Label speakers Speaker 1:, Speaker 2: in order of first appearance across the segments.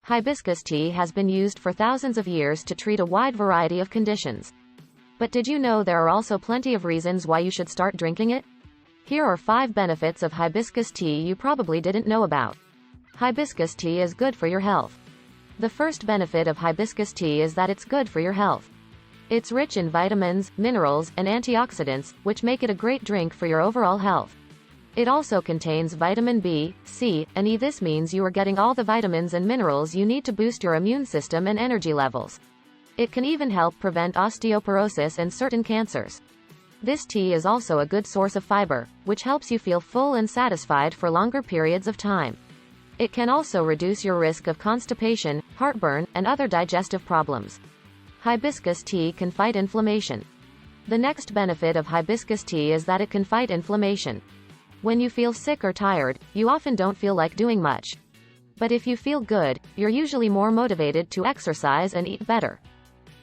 Speaker 1: Hibiscus tea has been used for thousands of years to treat a wide variety of conditions. But did you know there are also plenty of reasons why you should start drinking it? Here are 5 benefits of hibiscus tea you probably didn't know about. Hibiscus tea is good for your health. The first benefit of hibiscus tea is that it's good for your health. It's rich in vitamins, minerals, and antioxidants, which make it a great drink for your overall health. It also contains vitamin B, C, and E. This means you are getting all the vitamins and minerals you need to boost your immune system and energy levels. It can even help prevent osteoporosis and certain cancers. This tea is also a good source of fiber, which helps you feel full and satisfied for longer periods of time. It can also reduce your risk of constipation, heartburn, and other digestive problems. Hibiscus tea can fight inflammation. The next benefit of hibiscus tea is that it can fight inflammation. When you feel sick or tired, you often don't feel like doing much. But if you feel good, you're usually more motivated to exercise and eat better.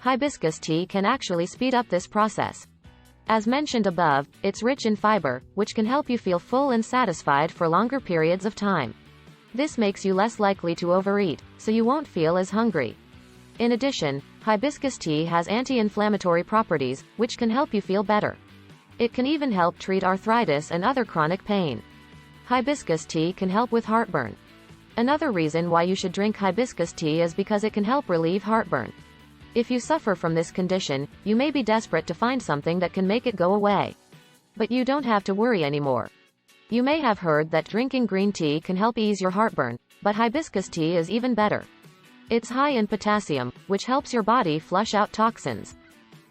Speaker 1: Hibiscus tea can actually speed up this process. As mentioned above, it's rich in fiber, which can help you feel full and satisfied for longer periods of time. This makes you less likely to overeat, so you won't feel as hungry. In addition, hibiscus tea has anti-inflammatory properties, which can help you feel better. It can even help treat arthritis and other chronic pain. Hibiscus tea can help with heartburn. Another reason why you should drink hibiscus tea is because it can help relieve heartburn. If you suffer from this condition, you may be desperate to find something that can make it go away. But you don't have to worry anymore. You may have heard that drinking green tea can help ease your heartburn, but hibiscus tea is even better. It's high in potassium, which helps your body flush out toxins.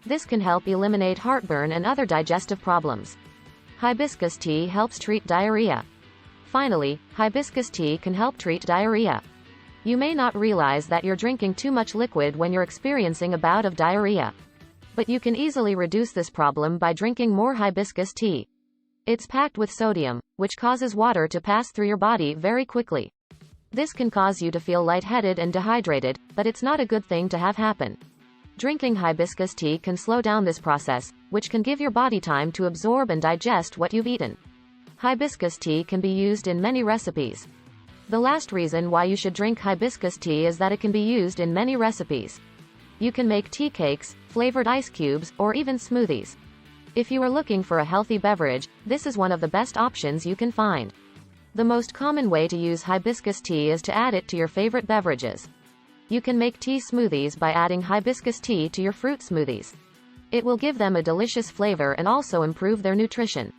Speaker 1: This can help eliminate heartburn and other digestive problems. Hibiscus tea helps treat diarrhea. Finally, hibiscus tea can help treat diarrhea. You may not realize that you're drinking too much liquid when you're experiencing a bout of diarrhea. But you can easily reduce this problem by drinking more hibiscus tea. It's packed with sodium, which causes water to pass through your body very quickly. This can cause you to feel lightheaded and dehydrated, but it's not a good thing to have happen. Drinking hibiscus tea can slow down this process, which can give your body time to absorb and digest what you've eaten. Hibiscus tea can be used in many recipes. The last reason why you should drink hibiscus tea is that it can be used in many recipes. You can make tea cakes, flavored ice cubes, or even smoothies. If you are looking for a healthy beverage, this is one of the best options you can find. The most common way to use hibiscus tea is to add it to your favorite beverages. You can make tea smoothies by adding hibiscus tea to your fruit smoothies. It will give them a delicious flavor and also improve their nutrition.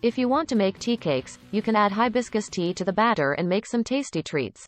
Speaker 1: If you want to make tea cakes, you can add hibiscus tea to the batter and make some tasty treats.